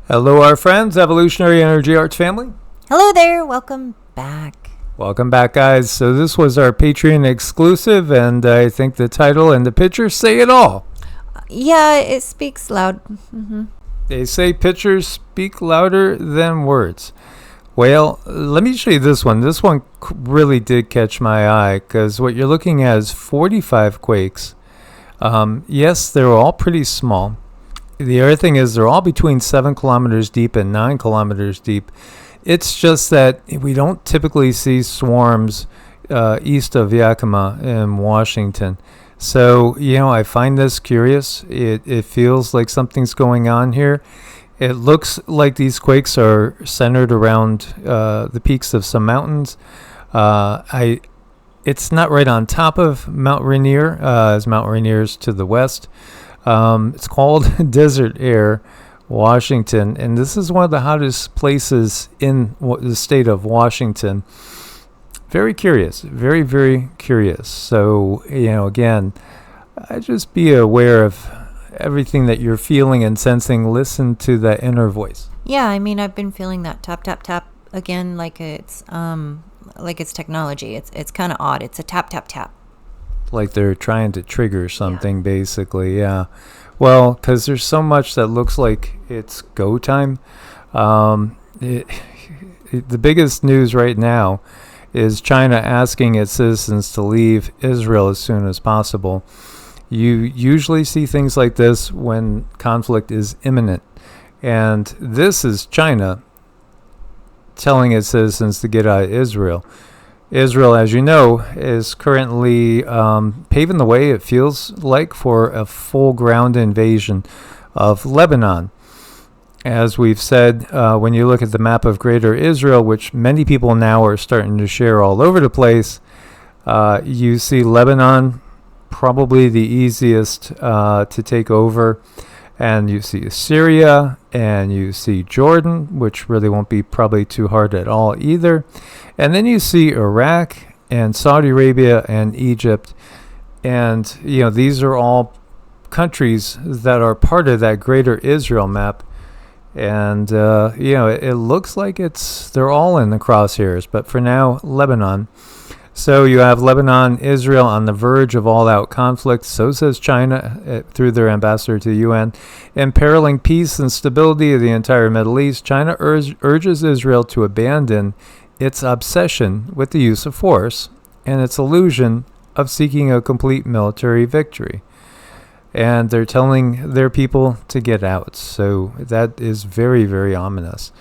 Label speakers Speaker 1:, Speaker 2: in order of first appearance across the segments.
Speaker 1: Hello, our friends, Evolutionary Energy Arts family.
Speaker 2: Hello there, welcome back.
Speaker 1: Welcome back, guys. So this was our Patreon exclusive, and I think the title and the picture say it all.
Speaker 2: Yeah, it speaks loud.
Speaker 1: They say pictures speak louder than words. Well, let me show you this one. This one really did catch my eye, because what you're looking at is 45 quakes. Yes, they're all pretty small. The other thing is they're all between 7 kilometers deep and 9 kilometers deep. It's just that we don't typically see swarms east of Yakima in Washington. So, I find this curious. It feels like something's going on here. It looks like these quakes are centered around the peaks of some mountains. It's not right on top of Mount Rainier, as Mount Rainier's to the west. It's called Desert Air, Washington, and this is one of the hottest places in the state of Washington. Very curious, very, very curious. So, again, just be aware of everything that you're feeling and sensing. Listen to that inner voice.
Speaker 2: Yeah, I've been feeling that tap, tap, tap again, like it's technology. It's kind of odd. It's a tap, tap, tap.
Speaker 1: Like they're trying to trigger something, basically, yeah. Well, because there's so much that looks like it's go time. The biggest news right now is China asking its citizens to leave Israel as soon as possible. You usually see things like this when conflict is imminent. And this is China telling its citizens to get out of Israel. Israel, as you know, is currently paving the way, it feels like, for a full ground invasion of Lebanon. As we've said, when you look at the map of Greater Israel, which many people now are starting to share all over the place, you see Lebanon probably the easiest to take over. And you see Syria, and you see Jordan, which really won't be probably too hard at all either. And then you see Iraq and Saudi Arabia and Egypt. And, these are all countries that are part of that Greater Israel map. And, it looks like they're all in the crosshairs. But for now, Lebanon. So you have Lebanon, Israel on the verge of all-out conflict, so says China through their ambassador to the UN. Imperiling peace and stability of the entire Middle East, China urges Israel to abandon its obsession with the use of force and its illusion of seeking a complete military victory. And they're telling their people to get out. So that is very, very ominous.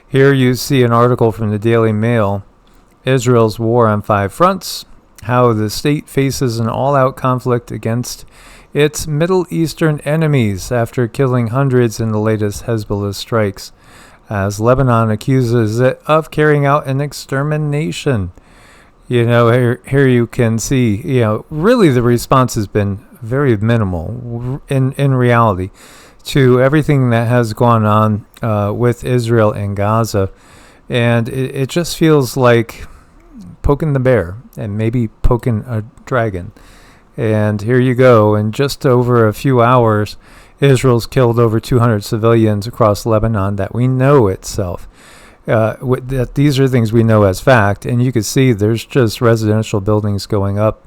Speaker 1: Here you see an article from the Daily Mail, Israel's War on 5 Fronts, how the state faces an all-out conflict against its Middle Eastern enemies after killing hundreds in the latest Hezbollah strikes, as Lebanon accuses it of carrying out an extermination. Here you can see, really the response has been very minimal in reality to everything that has gone on with Israel and Gaza. And it just feels like poking the bear and maybe poking a dragon. And here you go. In just over a few hours, Israel's killed over 200 civilians across Lebanon that we know itself. That these are things we know as fact. And you can see there's just residential buildings going up.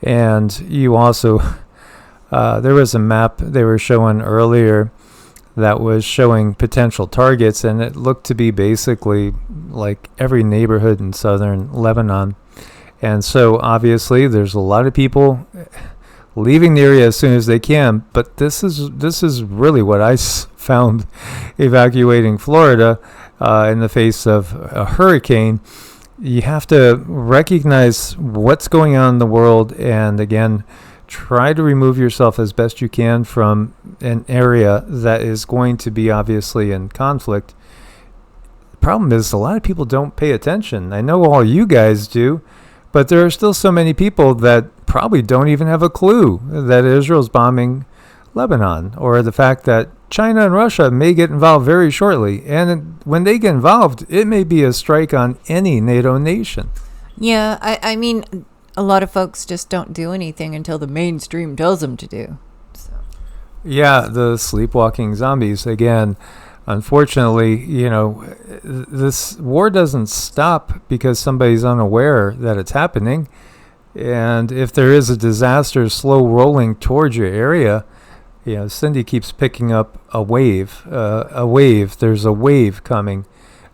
Speaker 1: And you also, there was a map they were showing earlier that was showing potential targets, and it looked to be basically like every neighborhood in southern Lebanon. And so obviously there's a lot of people leaving the area as soon as they can, but this is really what I found evacuating Florida in the face of a hurricane. You have to recognize what's going on in the world, and again, try to remove yourself as best you can from an area that is going to be obviously in conflict. The problem is a lot of people don't pay attention. I know all you guys do, but there are still so many people that probably don't even have a clue that Israel's bombing Lebanon, or the fact that China and Russia may get involved very shortly. And when they get involved, it may be a strike on any NATO nation.
Speaker 2: Yeah, a lot of folks just don't do anything until the mainstream tells them to do. So.
Speaker 1: Yeah, the Sleepwalking Zombies, again, unfortunately, this war doesn't stop because somebody's unaware that it's happening. And if there is a disaster slow rolling towards your area, Cindy keeps picking up a wave. There's a wave coming.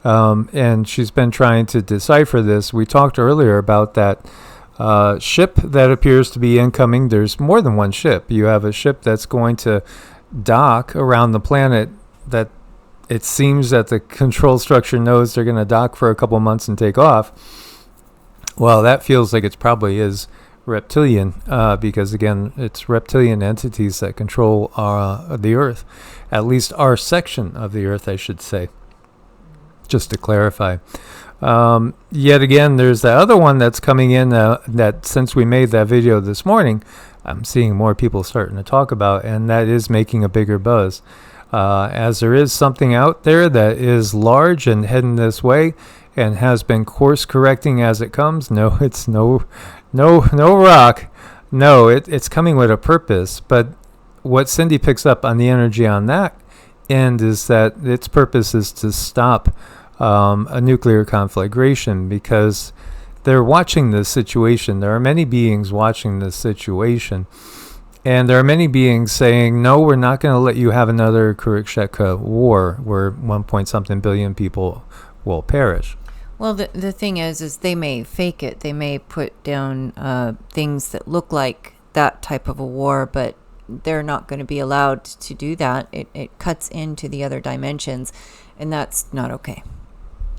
Speaker 1: And she's been trying to decipher this. We talked earlier about that ship that appears to be incoming. There's more than one ship. You have a ship that's going to dock around the planet that it seems that the control structure knows they're going to dock for a couple months and take off. Well, that feels like it probably is reptilian, because again, it's reptilian entities that control the Earth, at least our section of the Earth, I should say, just to clarify. Yet again, there's the other one that's coming in that since we made that video this morning, I'm seeing more people starting to talk about, and that is making a bigger buzz. As there is something out there that is large and heading this way and has been course correcting as it comes. No, it's no rock. No, it's coming with a purpose. But what Cindy picks up on the energy on that end is that its purpose is to stop a nuclear conflagration, because they're watching this situation. There are many beings watching this situation. And there are many beings saying, no, we're not going to let you have another Kuruksheka war where 1-point-something billion people will perish.
Speaker 2: Well, the thing is they may fake it. They may put down things that look like that type of a war, but they're not going to be allowed to do that. It cuts into the other dimensions, and that's not okay.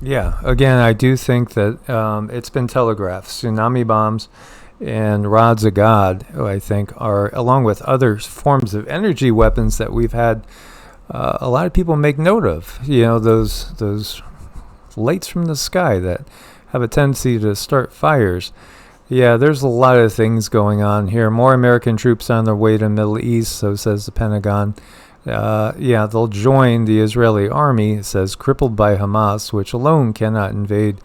Speaker 1: Yeah, again, I do think that it's been telegraphed. Tsunami bombs and rods of God, I think, are, along with other forms of energy weapons that we've had a lot of people make note of. Those lights from the sky that have a tendency to start fires. Yeah, there's a lot of things going on here. More American troops on their way to the Middle East, so says the Pentagon. They'll join the Israeli army, it says, crippled by Hamas, which alone cannot invade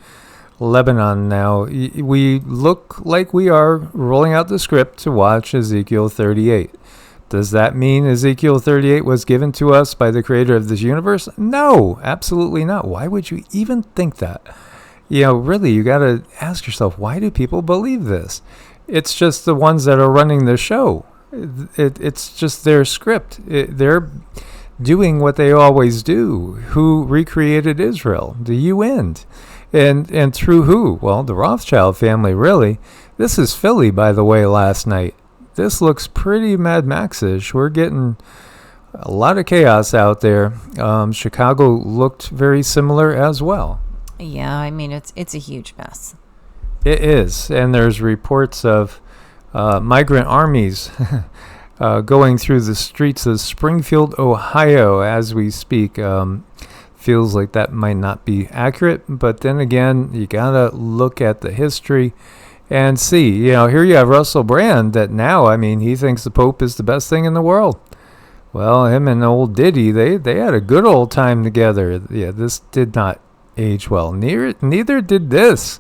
Speaker 1: Lebanon now. We look like we are rolling out the script to watch Ezekiel 38. Does that mean Ezekiel 38 was given to us by the creator of this universe? No, absolutely not. Why would you even think that? Really, you got to ask yourself, why do people believe this? It's just the ones that are running the show. It's just their script. They're doing what they always do. Who recreated Israel? The UN. And through who? Well, the Rothschild family, really. This is Philly, by the way, last night. This looks pretty Mad Max-ish. We're getting a lot of chaos out there. Chicago looked very similar as well.
Speaker 2: Yeah, I mean, it's a huge mess.
Speaker 1: It is. And there's reports of migrant armies going through the streets of Springfield, Ohio, as we speak. Feels like that might not be accurate, but then again, you gotta look at the history and see. Here you have Russell Brand that now, he thinks the Pope is the best thing in the world. Well, him and old Diddy, they had a good old time together. Yeah, this did not age well. Neither did this,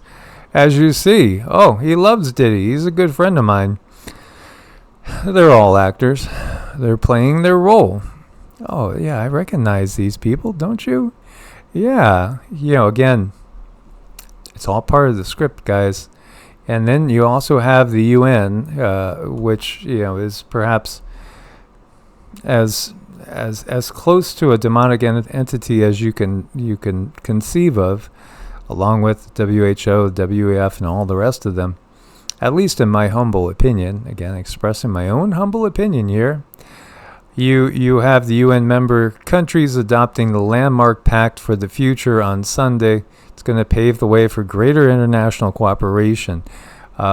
Speaker 1: as you see. Oh, he loves Diddy. He's a good friend of mine. They're all actors. They're playing their role. Oh, yeah, I recognize these people, don't you? Yeah, again, it's all part of the script, guys. And then you also have the UN, which, is perhaps as close to a demonic entity as you can conceive of, along with WHO, WEF, and all the rest of them. At least in my humble opinion. Again, expressing my own humble opinion here. You have the UN member countries adopting the Landmark Pact for the Future on Sunday. It's going to pave the way for greater international cooperation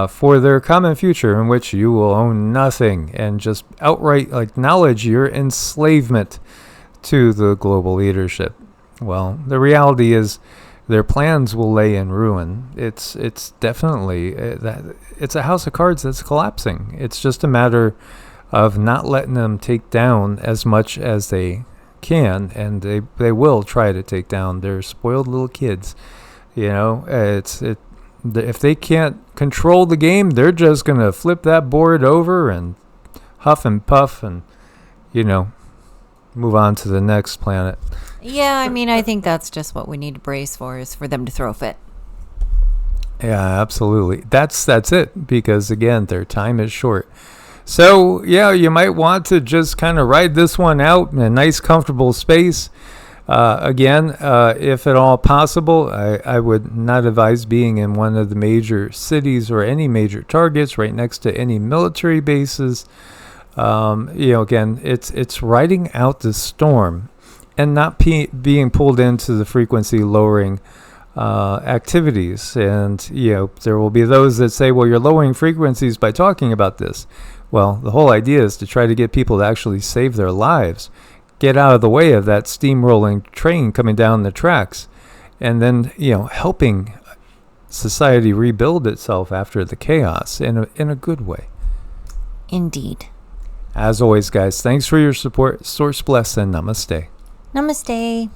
Speaker 1: for their common future, in which you will own nothing and just outright acknowledge your enslavement to the global leadership. Well, the reality is their plans will lay in ruin. It's definitely it's a house of cards that's collapsing. It's just a matter of not letting them take down as much as they can, and they will try to take down their spoiled little kids. If they can't control the game, they're just gonna flip that board over and huff and puff and move on to the next planet.
Speaker 2: Yeah, I mean, I think that's just what we need to brace for, is for them to throw a fit.
Speaker 1: Yeah, absolutely. That's it, because again, their time is short. So yeah, you might want to just kind of ride this one out in a nice, comfortable space. Again, if at all possible, I would not advise being in one of the major cities or any major targets right next to any military bases. Again, it's riding out the storm and not being pulled into the frequency lowering activities. And there will be those that say, well, you're lowering frequencies by talking about this. Well, the whole idea is to try to get people to actually save their lives, get out of the way of that steamrolling train coming down the tracks, and then helping society rebuild itself after the chaos in a good way.
Speaker 2: Indeed.
Speaker 1: As always, guys, thanks for your support. Source bless and namaste.
Speaker 2: Namaste.